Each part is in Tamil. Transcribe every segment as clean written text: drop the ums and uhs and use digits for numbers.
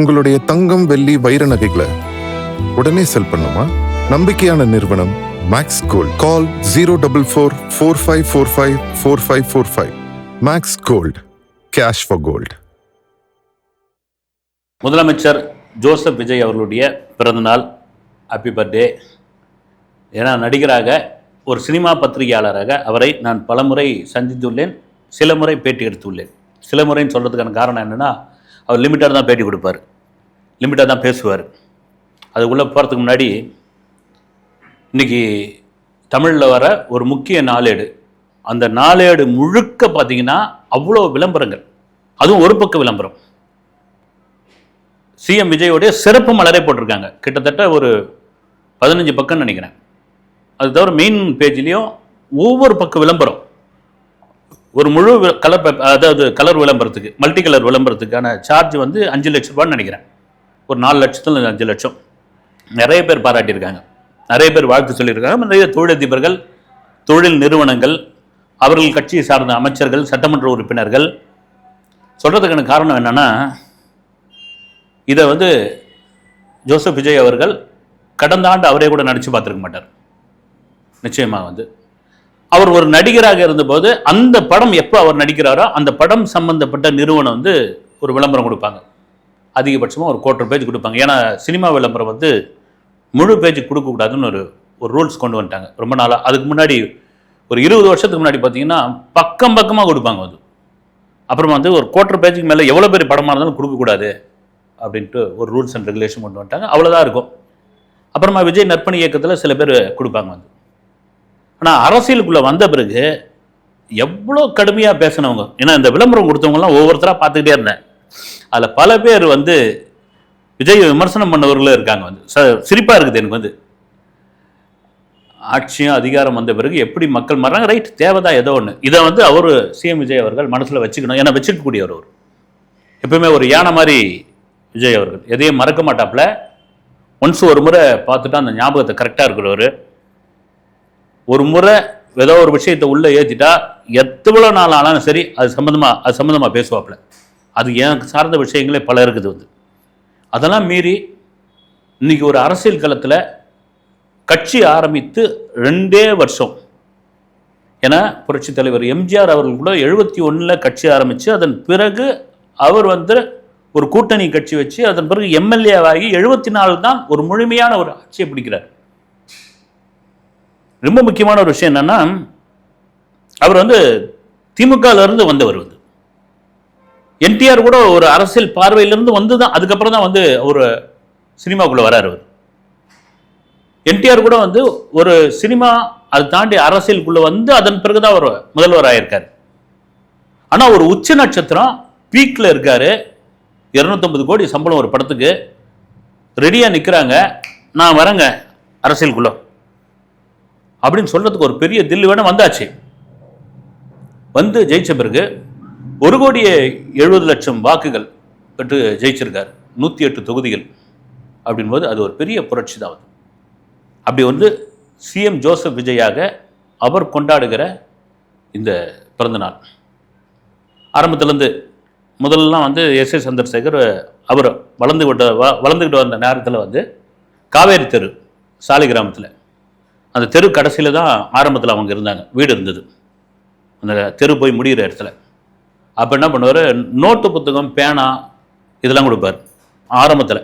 உங்களுடைய தங்கம், வெள்ளி, வைர நகைகளை உடனே செல் பண்ணுமா? நம்பிக்கையான நிறுவனம் max gold. Call 044-4545-4545. Max gold, cash for gold. முதலமைச்சர் ஜோசப் விஜய் அவர்களுடைய பிறந்தநாள். Happy birthday. ஏன்னா நடிகராக, ஒரு சினிமா பத்திரிகையாளராக அவரை நான் பலமுறை சந்தித்துள்ளேன், சில முறை பேட்டி எடுத்துள்ளேன். சில முறைன்னு சொல்கிறதுக்கான காரணம் என்னென்னா, அவர் லிமிட்டாக தான் பேட்டி கொடுப்பார், லிமிட்டாக தான் பேசுவார். அதுக்குள்ளே போகிறதுக்கு முன்னாடி, இன்றைக்கி தமிழில் வர ஒரு முக்கிய நாளேடு, அந்த நாளேடு முழுக்க பார்த்திங்கன்னா அவ்வளோ விளம்பரங்கள், அதுவும் ஒரு பக்க விளம்பரம். சிஎம் விஜயோடைய சிறப்பு மலரை போட்டிருக்காங்க, கிட்டத்தட்ட ஒரு 15 பக்கம்னு நினைக்கிறேன். அது தவிர மெயின் பேஜ்லேயும் ஒவ்வொரு பக்க விளம்பரம். ஒரு முழு கலர் அதாவது கலர் விளம்பரத்துக்கு, மல்டி கலர் விளம்பரத்துக்கான சார்ஜ் வந்து 5 லட்ச ரூபான்னு நினைக்கிறேன். ஒரு 4 லட்சத்தில் 5 லட்சம். நிறைய பேர் பாராட்டியிருக்காங்க, நிறைய பேர் வாழ்த்து சொல்லியிருக்காங்க. நிறைய தொழிலதிபர்கள், தொழில் நிறுவனங்கள், அவர்கள் கட்சியை சார்ந்த அமைச்சர்கள், சட்டமன்ற உறுப்பினர்கள். சொல்கிறதுக்கான காரணம் என்னென்னா, இதை வந்து ஜோசப் விஜய் அவர்கள் கடந்த ஆண்டு அவரே கூட நடித்து பார்த்துருக்க மாட்டார். நிச்சயமாக வந்து அவர் ஒரு நடிகராக இருந்தபோது அந்த படம் எப்போ அவர் நடிக்கிறாரோ அந்த படம் சம்பந்தப்பட்ட நிறுவனம் வந்து ஒரு விளம்பரம் கொடுப்பாங்க. அதிகபட்சமாக ஒரு 1/4 பேஜ் கொடுப்பாங்க. ஏன்னா சினிமா விளம்பரம் வந்து முழு பேஜ் கொடுக்கக்கூடாதுன்னு ஒரு ரூல்ஸ் கொண்டு வந்துட்டாங்க ரொம்ப நாளாக. அதுக்கு முன்னாடி ஒரு 20 வருஷத்துக்கு முன்னாடி பார்த்தீங்கன்னா பக்கம் பக்கமாக கொடுப்பாங்க. அது அப்புறமா வந்து ஒரு 1/4 பேஜுக்கு மேலே எவ்வளோ பெரிய படமாக இருந்தாலும் கொடுக்கக்கூடாது அப்படின்ட்டு ஒரு ரூல்ஸ் அண்ட் ரெகுலேஷன் கொண்டு வந்துட்டாங்க. அவ்வளோதான் இருக்கும். அப்புறமா விஜய் நற்பணி இயக்கத்தில் சில பேர் கொடுப்பாங்க வந்து. ஆனால் அரசியலுக்குள்ளே வந்த பிறகு எவ்வளோ கடுமையாக பேசினவங்க, ஏன்னா இந்த விளம்பரம் கொடுத்தவங்கலாம் ஒவ்வொருத்தராக பார்த்துக்கிட்டே இருந்தேன். அதில் பல பேர் வந்து விஜய் விமர்சனம் பண்ணவர்களும் இருக்காங்க. வந்து சிரிப்பாக இருக்குது எனக்கு. வந்து ஆட்சியும் அதிகாரம் வந்த பிறகு எப்படி மக்கள் மாறாங்க, ரைட், தேவைதான் ஏதோ ஒன்று. இதை வந்து அவர் சிஎம் விஜய் அவர்கள் மனசில் வச்சுக்கணும். ஏன்னா வச்சுக்கக்கூடியவர் அவர் எப்பவுமே ஒரு யானை மாதிரி. விஜய் அவர்கள் எதையும் மறக்க மாட்டாப்புல. ஒன்ஸ் ஒரு முறை பார்த்துட்டா அந்த ஞாபகத்தை கரெக்டாக இருக்கிறவர். ஒரு முறை ஏதோ ஒரு விஷயத்தை உள்ளே ஏற்றிட்டா எவ்வளோ நாள் ஆனாலும் சரி அது சம்மந்தமாக பேசுவாப்புல. அது எனக்கு சார்ந்த விஷயங்களே பல இருக்குது வந்து. அதெல்லாம் மீறி இன்னைக்கு ஒரு அரசியல் களத்தில் கட்சி ஆரம்பித்து 2 வருஷம். ஏன்னா புரட்சித் தலைவர் எம்ஜிஆர் அவர்கள் கூட 71 கட்சி ஆரம்பித்து அதன் பிறகு அவர் வந்து ஒரு கூட்டணி கட்சி வச்சு அதன் பிறகு எம்எல்ஏவாகி 74 தான் ஒரு முழுமையான ஒரு ஆட்சியை பிடிக்கிறார். ரொம்ப முக்கியமான ஒரு விஷயம் என்னன்னா, அவர் வந்து திமுகவிலிருந்து வந்தவர். வந்து என்டிஆர் கூட ஒரு அரசியல் பார்வையிலிருந்து வந்து தான் அதுக்கப்புறம் தான் வந்து ஒரு சினிமாக்குள்ளே வராரு. அவர் என்டிஆர் கூட வந்து ஒரு சினிமா அதை தாண்டி அரசியலுக்குள்ளே வந்து அதன் பிறகுதான் அவர் முதல்வர் ஆயிருக்காரு. ஆனால் ஒரு உச்ச நட்சத்திரம் பீக்கில் இருக்காரு. 250 கோடி சம்பளம் ஒரு படத்துக்கு ரெடியாக நிற்கிறாங்க. நான் வரேங்க அரசியலுக்குள்ள அப்படின்னு சொல்றதுக்கு ஒரு பெரிய தில்லு வேணும். வந்தாச்சு. வந்து ஜெயிச்ச பிறகு 1,70,00,000 வாக்குகள் பெற்று ஜெயிச்சிருக்காரு. 108 தொகுதிகள் அப்படின்போது அது ஒரு பெரிய புரட்சி தான். அப்படி வந்து சிஎம் ஜோசப் விஜயாக அவர் கொண்டாடுகிற இந்த பிறந்தநாள் ஆரம்பத்திலேருந்து முதல்லாம் வந்து எஸ். சந்திரசேகர் அவர் வளர்ந்துக்கிட்டு வந்த நேரத்தில் வந்து காவேரி தெரு சாலை கிராமத்தில், அந்த தெரு கடைசியில் தான் ஆரம்பத்தில் அவங்க இருந்தாங்க, வீடு இருந்தது. அந்த தெரு போய் முடிகிற இடத்துல. அப்போ என்ன பண்ணுவார், நோட்டு புத்தகம், பேனா இதெல்லாம் கொடுப்பார் ஆரம்பத்தில்.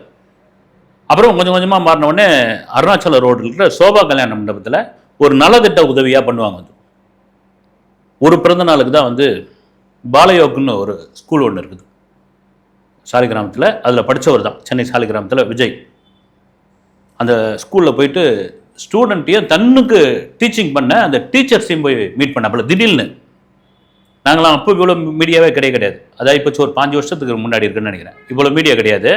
அப்புறம் கொஞ்சம் கொஞ்சமாக மாறினவுடனே அருணாச்சல ரோடு இருக்கிற சோபா கல்யாண மண்டபத்தில் ஒரு நலத்திட்ட உதவியாக பண்ணுவாங்க. ஒரு பிறந்த நாளுக்கு தான் வந்து பாலயோக்குன்னு ஒரு ஸ்கூல் ஒன்று இருக்குது சாலிகிராமத்தில். அதில் படித்தவர் தான், சென்னை சாலிகிராமத்தில் விஜய். அந்த ஸ்கூலில் போயிட்டு ஸ்டூடெண்ட்டையும் தன்னுக்கு டீச்சிங் பண்ண அந்த டீச்சர்ஸையும் போய் மீட் பண்ணப்பல திடீர்னு. நாங்களாம் அப்போ இவ்வளோ மீடியாவே கிடையாது. அதாவது இப்போ ஒரு 5 வருஷத்துக்கு முன்னாடி இருக்குன்னு நினைக்கிறேன். இவ்வளோ மீடியா கிடையாது.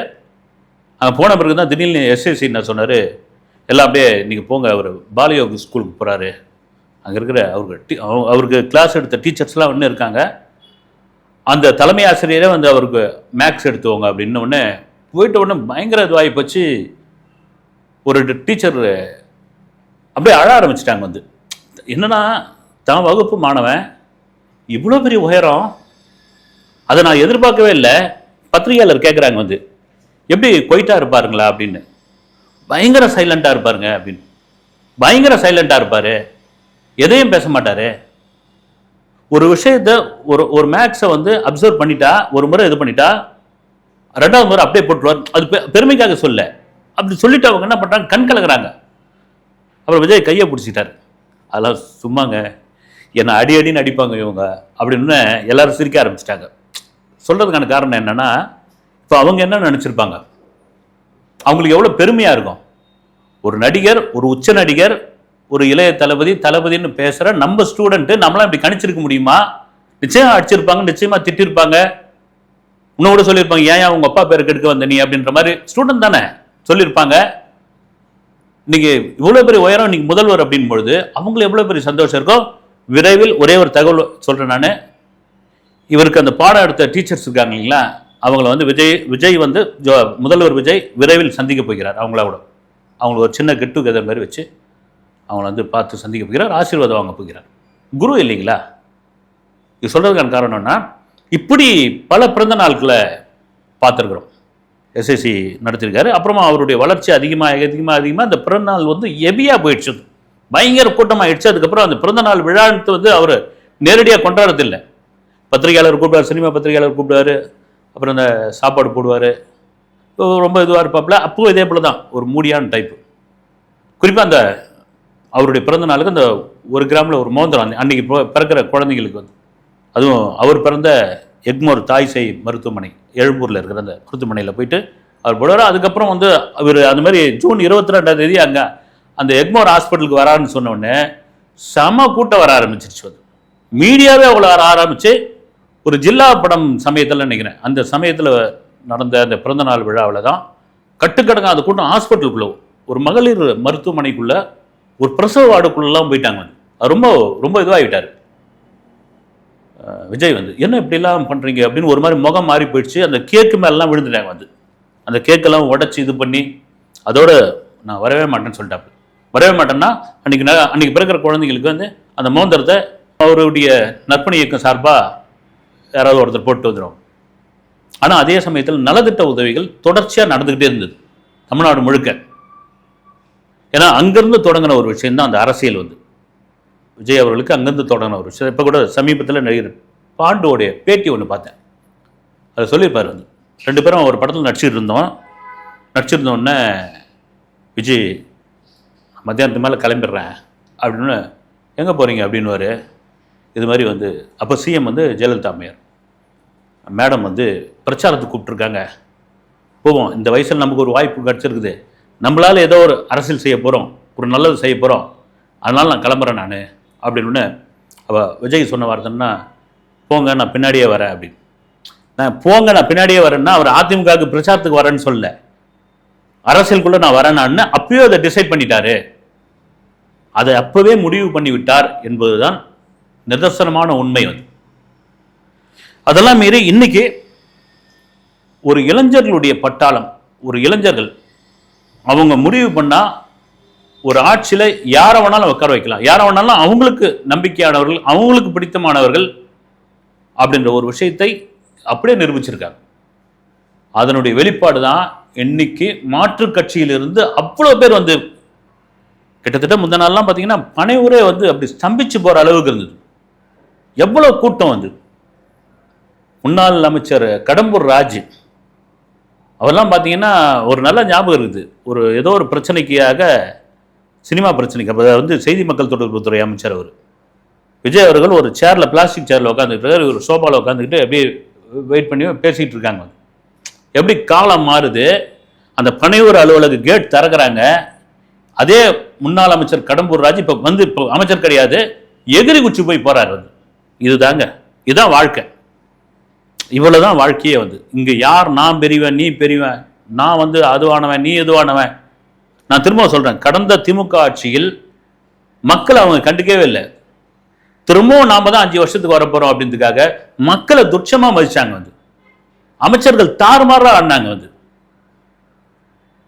அங்கே போன பிறகு தான் திடீர்னு எஸ்எஸ்சி என்ன சொன்னார், எல்லாம் அப்படியே நீங்கள் போங்க, அவர் பாலயோக் ஸ்கூலுக்கு போகிறாரு, அங்கே இருக்கிற அவருக்கு கிளாஸ் எடுத்த டீச்சர்ஸ்லாம் ஒன்று இருக்காங்க, அந்த தலைமை ஆசிரியரே வந்து அவருக்கு மேக்ஸ் எடுத்துவோங்க அப்படின்னு உடனே போயிட்ட உடனே பயங்கர இதுவாகி போச்சு. ஒரு டீச்சர் அப்படியே அழ ஆரம்பிச்சிட்டாங்க. வந்து என்னன்னா, தான் வகுப்பு மாணவன் இவ்வளோ பெரிய உயரம், அதை நான் எதிர்பார்க்கவே இல்லை. பத்திரிகையாளர் கேட்குறாங்க வந்து, எப்படி கொயிட்டா இருப்பாருங்களா அப்படின்னு. பயங்கர சைலண்டா இருப்பாருங்க அப்படின்னு. பயங்கர சைலண்டா இருப்பாரு, எதையும் பேச மாட்டாரு. ஒரு விஷயத்த ஒரு மேக்ஸை வந்து அப்சர்வ் பண்ணிட்டா, ஒரு முறை இது பண்ணிட்டா, ரெண்டாவது முறை அப்படியே போட்டுருவார். அது பெருமைக்காக சொல்ல, அப்படி சொல்லிட்டு அவங்க என்ன பண்றாங்க, கண் கலங்குறாங்க. அப்புறம் விஜய் கையை பிடிச்சிட்டாரு. அதெல்லாம் சும்மாங்க, என்னை அடின்னு அடிப்பாங்க இவங்க அப்படின்னு எல்லாரும் சிரிக்க ஆரம்பிச்சிட்டாங்க. சொல்றதுக்கான காரணம் என்னன்னா, இப்போ அவங்க என்ன நினைச்சிருப்பாங்க, அவங்களுக்கு எவ்வளவு பெருமையா இருக்கும். ஒரு நடிகர், ஒரு உச்ச நடிகர், ஒரு இளைய தளபதின்னு பேசுற நம்ம ஸ்டூடெண்ட் நம்மளாம் இப்படி கணிச்சிருக்க முடியுமா? நிச்சயம் அடிச்சிருப்பாங்க, நிச்சயமா திட்டிருப்பாங்க, இன்னும் கூட சொல்லியிருப்பாங்க, ஏன் உங்க அப்பா பேருக்கு எடுக்க வந்த நீ அப்படின்ற மாதிரி. ஸ்டூடெண்ட் தானே சொல்லியிருப்பாங்க. இன்னைக்கு இவ்வளவு பெரிய உயரம், இன்னைக்கு முதல்வர் அப்படின் பொழுது அவங்களுக்கு எவ்வளவு பெரிய சந்தோஷம் இருக்கும். விரைவில் ஒரே ஒரு தகவல் சொல்றேன் நான், இவருக்கு அந்த பாடம் எடுத்த டீச்சர்ஸ் இருக்காங்க இல்லைங்களா, அவங்கள வந்து விஜய் வந்து முதல்வர் விஜய் விரைவில் சந்திக்க போகிறார். அவங்களுக்கு ஒரு சின்ன கெட் டுகெதர் மாதிரி வச்சு அவங்கள வந்து பார்த்து சந்திக்க போகிறார், ஆசீர்வாதம் வாங்க போகிறார். குரு இல்லைங்களா? இது சொல்றதுக்கான காரணம்னா, இப்படி பல பிறந்த நாட்களை பார்த்துருக்குறோம். எஸ்எஸ்சி நடத்திருக்காரு. அப்புறமா அவருடைய வளர்ச்சி அதிகமாக அந்த பிறந்த நாள் வந்து ஹெவியாக போயிடுச்சு, பயங்கர கூட்டமாகிடுச்சு. அதுக்கப்புறம் அந்த பிறந்த நாள் விழான்னு வந்து அவர் நேரடியாக கொண்டாடுறது இல்லை. பத்திரிகையாளர் கூப்பிடுவார், சினிமா பத்திரிகையாளர் கூப்பிடுவார், அப்புறம் இந்த சாப்பாடு போடுவார், ரொம்ப இதுவாக இருப்பாப்புல. அப்போ இதே போல தான் ஒரு மூடியான டைப்பு. குறிப்பாக அந்த அவருடைய பிறந்த நாளுக்கு அந்த 1 கிராமில் ஒரு மோதிரம் அன்னைக்கு பிறக்கிற குழந்தைங்களுக்கு வந்து, அதுவும் அவர் பிறந்த எக்மோர் தாய் சேய் மருத்துவமனை எழும்பூரில் இருக்கிற அந்த மருத்துவமனையில் போயிட்டு அவர் போடுவார். அதுக்கப்புறம் வந்து அவர் அந்த மாதிரி ஜூன் 22 அங்கே அந்த எக்மோர் ஹாஸ்பிட்டலுக்கு வராருன்னு சொன்ன உடனே செம கூட்டம் வர ஆரம்பிச்சிருச்சு. அது மீடியாவே அவ்வளோ வர ஆரம்பிச்சு. ஒரு ஜில்லா படம் சமயத்தில் நினைக்கிறேன், அந்த சமயத்தில் நடந்த அந்த பிறந்தநாள் விழாவில் தான் கட்டுக்கடங்க அந்த கூட்டம் ஹாஸ்பிட்டலுக்குள்ள, ஒரு மகளிர் மருத்துவமனைக்குள்ள, ஒரு பிரசவ வார்டுக்குள்ளெல்லாம் போயிட்டாங்க. ரொம்ப ரொம்ப இதுவாகிட்டார் விஜய் வந்து. என்ன இப்படிலாம் பண்ணுறீங்க அப்படின்னு ஒரு மாதிரி முகம் மாறி போயிடுச்சு. அந்த கேக்கு மேலாம் விழுந்துட்டாங்க வந்து, அந்த கேக்கெல்லாம் உடச்சி இது பண்ணி, அதோட நான் வரவே மாட்டேன்னு சொல்லிட்டாப்பு. வரவே மாட்டேன்னா அன்னைக்கு பிறக்கிற குழந்தைங்களுக்கு வந்து அந்த மோந்திரத்தை அவருடைய நற்பணி இயக்கம் சார்பாக யாராவது ஒருத்தர் போட்டு வந்துடும். ஆனால் அதே சமயத்தில் நலத்திட்ட உதவிகள் தொடர்ச்சியாக நடந்துக்கிட்டே இருந்தது தமிழ்நாடு முழுக்க. ஏன்னா அங்கேருந்து தொடங்கின ஒரு விஷயம் தான் அந்த அரசியல் வந்து, விஜய் அவர்களுக்கு அங்கேருந்து தொடங்கின ஒரு விஷயம். இப்போ கூட சமீபத்தில் நடிகர் பாண்டுவோடைய பேட்டி ஒன்று பார்த்தேன். அதை சொல்லியிருப்பார் வந்து, 2 பேரும் ஒரு படத்தில் நடிச்சிருந்தோன்னே விஜய் மத்தியானத்து மேலே கிளம்பிடுறேன் அப்படின்னு, எங்கே போகிறீங்க அப்படின்னுவார். இது மாதிரி வந்து அப்போ சிஎம் வந்து ஜெயலலிதா அம்மையார், மேடம் வந்து பிரச்சாரத்துக்கு கூப்பிட்ருக்காங்க, போவோம், இந்த வயசில் நமக்கு ஒரு வாய்ப்பு கிடச்சிருக்குது, நம்மளால் ஏதோ ஒரு அரசியல் செய்ய போகிறோம், ஒரு நல்லது செய்ய போகிறோம், அதனால் நான் கிளம்புறேன் நான் அப்படின்னு. அவள் விஜய் சொன்ன வார்த்தைன்னா, போங்க நான் பின்னாடியே வரேன் அப்படின்னு. நான் பின்னாடியே வரேன்னா அவர் அதிமுகவுக்கு பிரச்சாரத்துக்கு வரேன்னு சொல்ல, அரசியலுக்குள்ள நான் வரேன்னு அப்பயே அதை டிசைட் பண்ணிட்டாரு. அதை அப்பவே முடிவு பண்ணி விட்டார் என்பதுதான் நிதர்சனமான உண்மை. வந்து அதெல்லாம் மீறி இன்னைக்கு ஒரு இளைஞர்களுடைய பட்டாளம், ஒரு இளைஞர்கள் அவங்க முடிவு பண்ணா ஒரு ஆட்சியில் யாரை வேணாலும் உட்கார வைக்கலாம், யாரை வேணாலும் அவங்களுக்கு நம்பிக்கையானவர்கள், அவங்களுக்கு பிடித்தமானவர்கள் அப்படின்ற ஒரு விஷயத்தை அப்படியே நிரூபிச்சிருக்காங்க. அதனுடைய வெளிப்பாடு தான் இன்னைக்கு மாற்று கட்சியிலிருந்து அவ்வளோ பேர் வந்து, கிட்டத்தட்ட முந்த நாள்லாம் பார்த்தீங்கன்னா பனையூரே வந்து அப்படி ஸ்தம்பிச்சு போகிற அளவுக்கு இருந்தது. எவ்வளோ கூட்டம் வந்து. முன்னாள் அமைச்சர் கடம்பூர் ராஜ் அவெல்லாம் பார்த்தீங்கன்னா ஒரு நல்ல ஞாபகம் இருக்குது. ஏதோ ஒரு பிரச்சனைக்காக, சினிமா பிரச்சனைக்கு, அப்போ வந்து செய்தி மக்கள் தொடர்புத்துறை அமைச்சர் அவர் விஜய் அவர்கள் ஒரு சேரில், பிளாஸ்டிக் சேரில் உட்காந்துக்கிட்டு, ஒரு சோபாவில் உட்காந்துக்கிட்டு அப்படியே வெயிட் பண்ணி பேசிக்கிட்டு இருக்காங்க. எப்படி காலம் மாறுது. அந்த பனையூர் அலுவலக கேட் திறக்கிறாங்க, அதே முன்னாள் அமைச்சர் கடம்பூர் ராஜ் இப்போ அமைச்சர் கிடையாது, எகிரி குச்சி போய் போறாரு வந்து. இதுதான் வாழ்க்கை. இவ்வளவுதான் வாழ்க்கையே வந்து. இங்க யார் நான் பெரியவன் நீ பெரியவன், நான் வந்து அதுவானவன் நீ எதுவானவன். நான் திரும்ப சொல்றேன், கடந்த திமுக ஆட்சியில் மக்கள் அவங்க கண்டுக்கவே இல்லை. திரும்பவும் நாம தான் 5 வருஷத்துக்கு வரப்போறோம் அப்படின்றதுக்காக மக்களை துச்சமா மதிச்சாங்க வந்து. அமைச்சர்கள் தாறுமாறா ஆடினாங்க வந்து.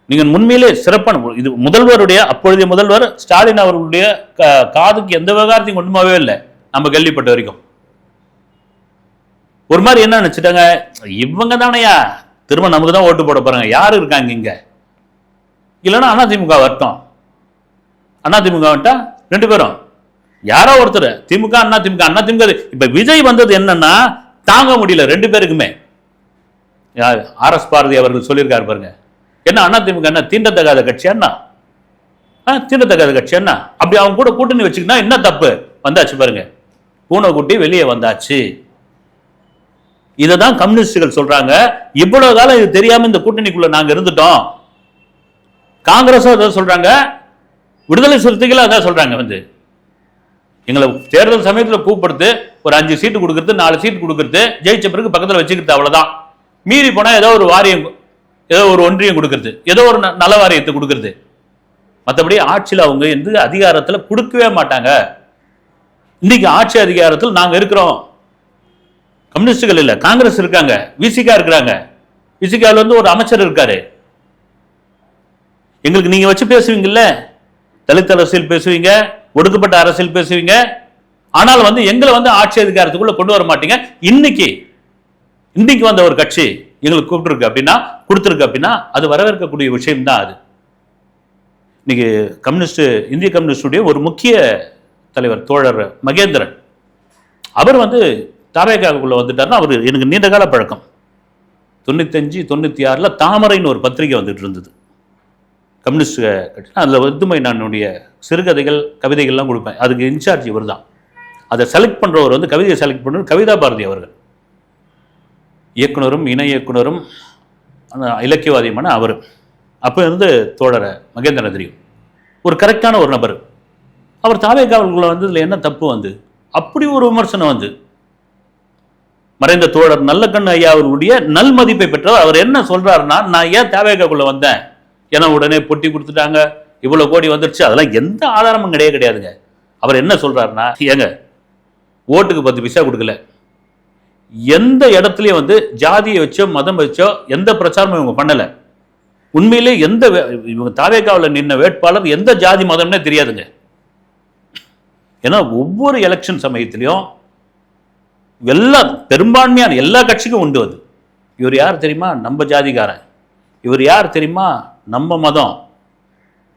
நீங்க உண்மையிலே சிறப்பான இது முதல்வருடைய, அப்பொழுதைய முதல்வர் ஸ்டாலின் அவர்களுடைய காதுக்கு எந்த விவகாரத்தையும் கொண்டுமாவே இல்லை நம்ம கேள்விப்பட்ட வரைக்கும். ஒரு மாதிரி என்ன நினைச்சிட்டாங்க, இவங்க தானையா திரும்ப நமக்கு தான் ஓட்டு போட போறாங்க. யாரு இருக்காங்க இங்க? இல்லைன்னா அதிமுக வரட்டும். அதிமுக வந்துட்டா 2 பேரும் யாரோ ஒருத்தர், திமுக அதிமுக. இப்ப விஜய் வந்தது என்னன்னா தாங்க முடியல 2 பேருக்குமே. RS பாரதி அவர்கள் சொல்லியிருக்காரு பாருங்க, என்ன அதிமுக என்ன தீண்டத்தகாத கட்சி என்ன? தீண்டத்தகாத கட்சி என்ன? அப்படி அவங்க கூட கூட்டணி வச்சுக்கிட்டா என்ன தப்பு? வந்தாச்சு பாருங்க, பூனைக்குட்டி வெளியே வந்தாச்சு. இததான் கம்யூனிஸ்டுகள் சொல்றாங்க. இவ்வளவு காலம் இது தெரியாம இந்த கூட்டணிக்குள்ள நாங்க இருந்துட்டோம். காங்கிரஸும் அதான் சொல்றாங்க, விடுதலை சிறுத்தைகளும் அதான் சொல்றாங்க. எங்களை தேர்தல் சமயத்தில் கூப்பிடுறது ஒரு 5 சீட்டு கொடுக்கறது, 4 சீட்டு கொடுக்கறது, ஜெயிச்ச பிறகு பக்கத்தில் வச்சுக்கிறது, அவ்வளவுதான். மீறி போனா ஏதோ ஒரு வாரியம், ஏதோ ஒரு ஒன்றியம் கொடுக்கறது, ஏதோ ஒரு நல வாரியத்தை கொடுக்கறது. மற்றபடி ஆட்சியில் அவங்க எந்த அதிகாரத்தில் கொடுக்கவே மாட்டாங்க. இன்னைக்கு ஆட்சி அதிகாரத்தில் நாங்க இருக்கிறோம். கம்யூனிஸ்டுகள் இல்ல, காங்கிரஸ் இருக்காங்க, விசிகா இருக்கிறாங்க. விசிகால ஒரு அமைச்சர் இருக்காரு. எங்களுக்கு நீங்க வச்சு பேசுவீங்கல்ல, தலித் அரசியல் பேசுவீங்க, ஒடுக்கப்பட்ட அரசியல் பேசுவீங்க, ஆனால் எங்களை ஆட்சி அதிகாரத்துக்குள்ள கொண்டு வர மாட்டீங்க. இன்னைக்கு வந்த ஒரு கட்சி எங்களுக்கு கூப்பிட்டுருக்கு அப்படின்னா, கொடுத்துருக்கு அப்படின்னா, அது வரவேற்கக்கூடிய விஷயம் தான். அது இன்னைக்கு இந்திய கம்யூனிஸ்டுடைய ஒரு முக்கிய தலைவர் தோழர் மகேந்திரன், அவர் தாவேகாவுக்குள்ள வந்துட்டாருன்னா, அவர் எனக்கு நீண்ட கால பழக்கம். 95, 96 தாமரைன்னு ஒரு பத்திரிகை வந்துட்டு இருந்தது, கம்யூனிஸ்ட் கட்சி. அதில் நானுடைய சிறுகதைகள் கவிதைகள்லாம் கொடுப்பேன். அதுக்கு இன்சார்ஜ் இவர் தான். அதை செலக்ட் பண்ணுறவர் கவிதையை செலக்ட் பண்ணுறது கவிதா பாரதி அவர்கள். இயக்குனரும் இணை இயக்குனரும் இலக்கியவாதியமான அவர். அப்போ தோழரை மகேந்திரன் தெரியும், ஒரு கரெக்டான ஒரு நபர். அவர் தாவேகாவுக்குள்ள வந்ததுல என்ன தப்பு? அப்படி ஒரு விமர்சனம் மறைந்த தோழர் நல்லக்கண்ணு ஐயா அவர்களுடைய நல் மதிப்பை பெற்றவர். அவர் என்ன சொல்றாருன்னா, நான் ஏன் தாவேகாவுக்குள்ள வந்தேன், ஏன்னா உடனே பொட்டி கொடுத்துட்டாங்க, இவ்வளவு கோடி வந்துருச்சு, அதெல்லாம் எந்த ஆதாரமும் கிடையாதுங்க. அவர் என்ன சொல்றாருன்னா, ஏங்க ஓட்டுக்கு 10 பைசா கொடுக்கல, எந்த இடத்துலயும் ஜாதியை வச்சோ மதம் வச்சோ எந்த பிரச்சாரமும் இவங்க பண்ணல. உண்மையிலே இவங்க தாவேகாவில் நின்ன வேட்பாளர் எந்த ஜாதி மதம்னே தெரியாதுங்க. ஏன்னா ஒவ்வொரு எலெக்ஷன் சமயத்திலையும் பெரும்பான்மையான எல்லா கட்சிக்கும் உண்டு. இவர் யார் தெரியுமா? நம்ம ஜாதிகாரன். இவர் யார் தெரியுமா? நம்ம மதம்.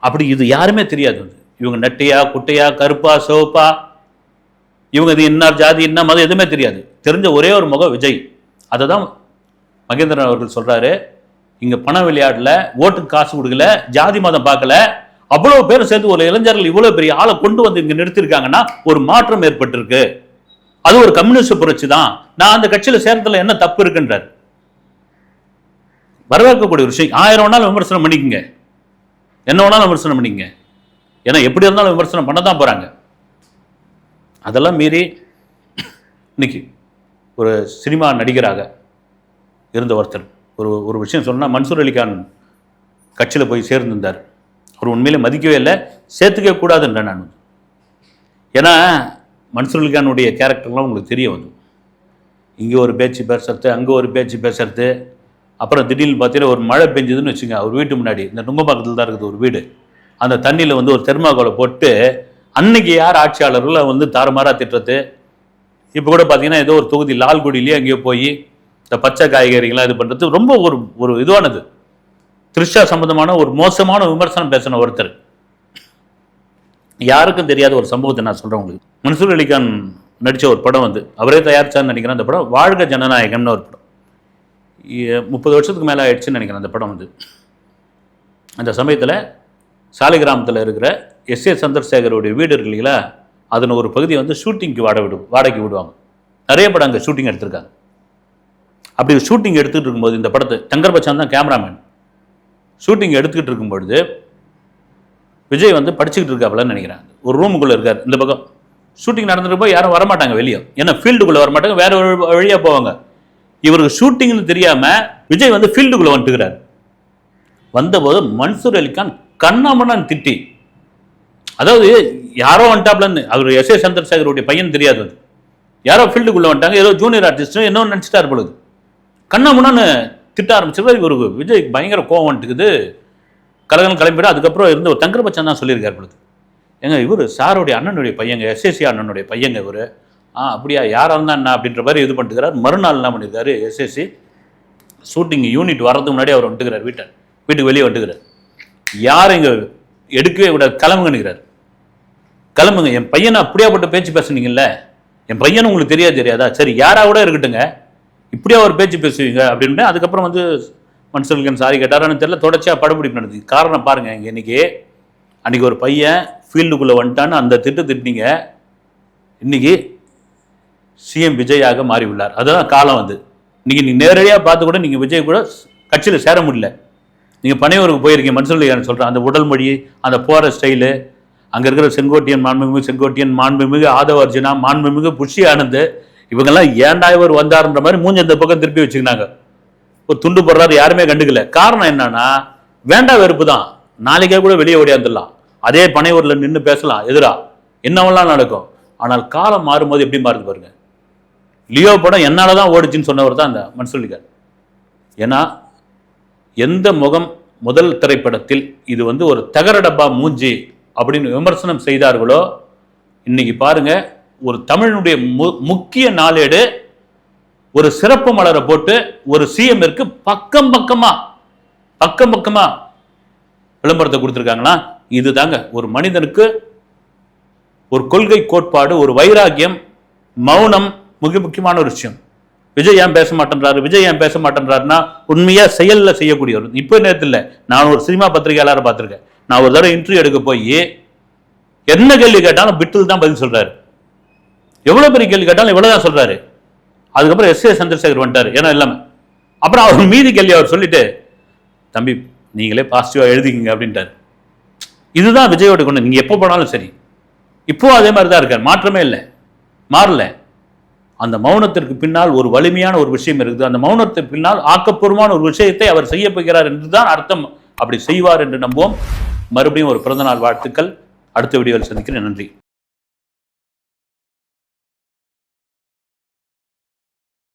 அப்படி இது யாருமே தெரியாது. இவங்க நெட்டையா குட்டையா கருப்பா சிவப்பா, இவங்க இது என்ன ஜாதி என்ன மதம் எதுவுமே தெரியாது. தெரிஞ்ச ஒரே ஒரு முகம் விஜய். அதை தான் மகேந்திரன் அவர்கள் சொல்றாரு, இங்க பண விளையாடல, ஓட்டுக்கு காசு கொடுக்கல, ஜாதி மதம் பார்க்கல, அவ்வளவு பேர் சேர்ந்து ஒரு இளைஞர்கள் இவ்வளவு பெரிய ஆளை கொண்டு இங்க நிறுத்திருக்காங்கன்னா ஒரு மாற்றம் ஏற்பட்டிருக்கு. அது ஒரு கம்யூனிஸ்ட் புரட்சி தான். நான் அந்த கட்சியில சேர்ந்ததுல என்ன தப்பு இருக்குன்றார். வரவேற்கக்கூடிய விஷயம். 1000 வேணாலும் விமர்சனம் பண்ணிக்கங்க, என்ன வேணாலும் விமர்சனம் பண்ணிக்கங்க. ஏன்னா எப்படி இருந்தாலும் விமர்சனம் பண்ண தான் போறாங்க. அதெல்லாம் மீறி இன்னைக்கு ஒரு சினிமா நடிகராக இருந்த ஒருத்தர் ஒரு விஷயம் சொன்னா, மன்சூர் அலிகான் கட்சியில் போய் சேர்ந்திருந்தார். அவர் உண்மையிலே மதிக்கவே இல்லை, சேர்த்துக்க கூடாதுன்ற நான். ஏன்னா மன்சூர் அலிகானுடைய கேரக்டர்லாம் உங்களுக்கு தெரிய இங்கே ஒரு பேச்சு பேசுறது, அங்கே ஒரு பேச்சு பேசுறது. அப்புறம் திடீர்னு பார்த்தீங்கன்னா ஒரு மழை பெஞ்சதுன்னு வச்சுங்க, அவர் வீட்டு முன்னாடி இந்த நுங்கம்பாக்கத்தில் தான் இருக்குது ஒரு வீடு, அந்த தண்ணியில் ஒரு தெர்மாகோலை போட்டு அன்னைக்கு யார் ஆட்சியாளர்கள் தாறுமாறா திட்டுறது. இப்போ கூட பார்த்தீங்கன்னா ஏதோ ஒரு தொகுதி லால்குடியிலேயே அங்கேயோ போய் இந்த பச்சை காய்கறிகள்லாம் இது பண்ணுறது ரொம்ப ஒரு இதுவானது. த்ரிஷா சம்பந்தமான ஒரு மோசமான விமர்சனம் பேசின ஒருத்தர். யாருக்கும் தெரியாத ஒரு சம்பவத்தை நான் சொல்கிறேன் உங்களுக்கு. மன்சூர் அலிகான் நடித்த ஒரு படம் அவரே தயாரிச்சான்னு நினைக்கிறேன். அந்த படம் வாழ்க ஜனநாயகம்னு ஒரு படம். 30 வருஷத்துக்கு மேலே ஆயிடுச்சுன்னு நினைக்கிறேன் அந்த படம். அந்த சமயத்தில் சாலிகிராமத்தில் இருக்கிற எஸ்.ஏ. சந்திரசேகருடைய வீடு இருக்கு இல்லைங்களா, அதில் ஒரு பகுதி ஷூட்டிங்க்கு வாடகைக்கு விடுவாங்க. நிறைய படம் அங்கே ஷூட்டிங் எடுத்திருக்காங்க. அப்படி ஷூட்டிங் எடுத்துகிட்டு இருக்கும்போது இந்த படத்தை சங்கர் பச்சான் தான் கேமராமேன். ஷூட்டிங் எடுத்துக்கிட்டு இருக்கும்பொழுது விஜய் படிச்சுக்கிட்டு இருக்காப்புலன்னு நினைக்கிறேன். ஒரு ரூமுக்குள்ளே இருக்கார். இந்த பக்கம் ஷூட்டிங் நடந்துட்டு போய் யாரும் வரமாட்டாங்க வெளியே, ஏன்னா ஃபீல்டுக்குள்ளே வரமாட்டாங்க, வேற வழியாக போவாங்க. இவருக்கு ஷூட்டிங்னு தெரியாமல் விஜய் ஃபீல்டுக்குள்ளே வந்துட்டுக்கிறார். வந்தபோது மன்சூர் அலிகான் கண்ணாமண்ணான்னு திட்டி, அதாவது யாரோ வந்துட்டாப்லன்னு, அவர் எஸ்.ஏ. சந்திரசேகருடைய பையன் தெரியாது, யாரோ ஃபீல்டுக்குள்ளே வந்துட்டாங்க, ஏதோ ஜூனியர் ஆர்டிஸ்ட் என்னன்னு நினச்சிட்டார் பொழுது கண்ணாமண்ணான்னு திட்ட ஆரம்பிச்சிருக்காரு. இவருக்கு விஜய் பயங்கர கோவம் வந்துட்டுக்குது, கலகலம் கிளம்பிடும். அதுக்கப்புறம் இருந்த ஒரு தங்கர் பச்சான் தான் சொல்லியிருக்கார் பொழுது, ஏங்க இவர் சாருடைய அண்ணனுடைய பையங்க, எஸ்எஸ்சி அண்ணனுடைய பையங்க இவர். அப்படியா, யாராக இருந்தா என்ன அப்படின்ற மாதிரி இது பண்ணிட்டுக்கிறார். மறுநாள் என்ன பண்ணியிருக்காரு, எஸ்எஸ்சி ஷூட்டிங் யூனிட் வர்றதுக்கு முன்னாடி அவர் வந்துட்டுக்கிறார், வீட்டுக்கு வெளியே வந்துட்டுக்கிறார். யாரும் இங்கே எடுக்கவே விட கிளம்புங்கிறார். கிளம்புங்க, என் பையனை அப்படியே போட்டு பேச்சு பேசுனீங்கல்ல, என் பையன் உங்களுக்கு தெரியாதா, சரி யாரா கூட இருக்கட்டுங்க, இப்படியா ஒரு பேச்சு பேசுவீங்க அப்படின்னு. அதுக்கப்புறம் வந்து மன்சூர் சாரி கேட்டாரான்னு தெரியல, தொடர்ச்சியாக படப்பிடிப்பு நடந்தது. காரணம் பாருங்க, இங்கே அன்னைக்கு ஒரு பையன் ஃபீல்டுக்குள்ளே வந்துட்டான்னு அந்த திட்டினீங்க, இன்னைக்கு சிஎம் விஜயாக மாறி உள்ளார். அதுதான் காலம் வந்து. இன்னைக்கு நீ நேரடியாக பார்த்து கூட நீங்கள் விஜய் கூட கட்சியில் சேர முடியல. நீங்கள் பனையூருக்கு போயிருக்கீங்க, மன்சூர் சொல்கிறேன், அந்த உடல் மொழி, அந்த போகிற ஸ்டைலு, அங்கே இருக்கிற செங்கோட்டியன் மாண்புமிகு ஆதவ அர்ஜுனா, மாண்புமிகு புஷி ஆனந்த், இவங்கெல்லாம் ஏண்டா இவர் வந்தாருன்ற மாதிரி மூஞ்சி அந்த பக்கம் திருப்பி வச்சுக்கினாங்க. ஒரு துண்டு போடுறாரு, யாருமே கண்டுக்கல. காரணம் என்னன்னா வேண்டா வெறுப்பு தான். நாளைக்கே கூட வெளியே ஓடியாந்துடலாம், அதே பனையூரில் நின்று பேசலாம், எதிரா என்னவெல்லாம் நடக்கும். ஆனால் காலம் மாறும்போது எப்படி மாறுது பாருங்க. லியோ படம் என்னால தான் ஓடிச்சுன்னு சொன்னவர் தான் அந்த மன்சூர். ஏன்னா எந்த முகம் முதல் திரைப்படத்தில் இது வந்து ஒரு தகர டப்பா மூஞ்சி அப்படின்னு விமர்சனம் செய்தார்களோ, இன்னைக்கு பாருங்க ஒரு தமிழனுடைய முக்கிய நாளேடு ஒரு சிறப்பு மலரை போட்டு ஒரு சிஎம்ற்கு பக்கம் பக்கமா விளம்பரத்தை கொடுத்துருக்காங்களா. இது தாங்க ஒரு மனிதனுக்கு ஒரு கொள்கை கோட்பாடு, ஒரு வைராக்கியம், மௌனம் மிக முக்கியமான ஒரு விஷயம். விஜய் ஏன் பேச மாட்டேன்றாருன்னா உண்மையா செயல்ல செய்யக்கூடியவர். இப்போ நேரத்தில் நான் ஒரு சினிமா பத்திரிகையாளரை பார்த்திருக்கேன். நான் ஒரு தடவை இன்டர்வியூ எடுக்க போய் என்ன கேள்வி கேட்டாலும் பிட்டில் தான் பதில் சொல்றாரு. எவ்வளவு பெரிய கேள்வி கேட்டாலும் இவ்வளவுதான் சொல்றாரு. அதுக்கப்புறம் எஸ் ஏ சந்திரசேகர் வந்துட்டாரு, ஏன்னா இல்லாம. அப்புறம் அவர் மீதி கேள்வி அவர் சொல்லிட்டு, தம்பி நீங்களே பாசிட்டிவா எழுதிக்கிங்க அப்படின்ட்டாரு. இதுதான் விஜயோட கொண்டு. நீங்க எப்போ போனாலும் சரி, இப்போ அதே மாதிரி தான் இருக்காரு, மாற்றமே இல்லை, மாறல. அந்த மௌனத்திற்கு பின்னால் ஒரு வலிமையான ஒரு விஷயம் இருக்குது. அந்த மௌனத்திற்கு பின்னால் ஆக்கப்பூர்வமான ஒரு விஷயத்தை அவர் செய்ய போகிறார் என்றுதான் அர்த்தம். அப்படி செய்வார் என்று நம்புவோம். மறுபடியும் ஒரு பிறந்தநாள் வாழ்த்துக்கள். அடுத்த வீடியோவில் சந்திக்கிறேன். நன்றி.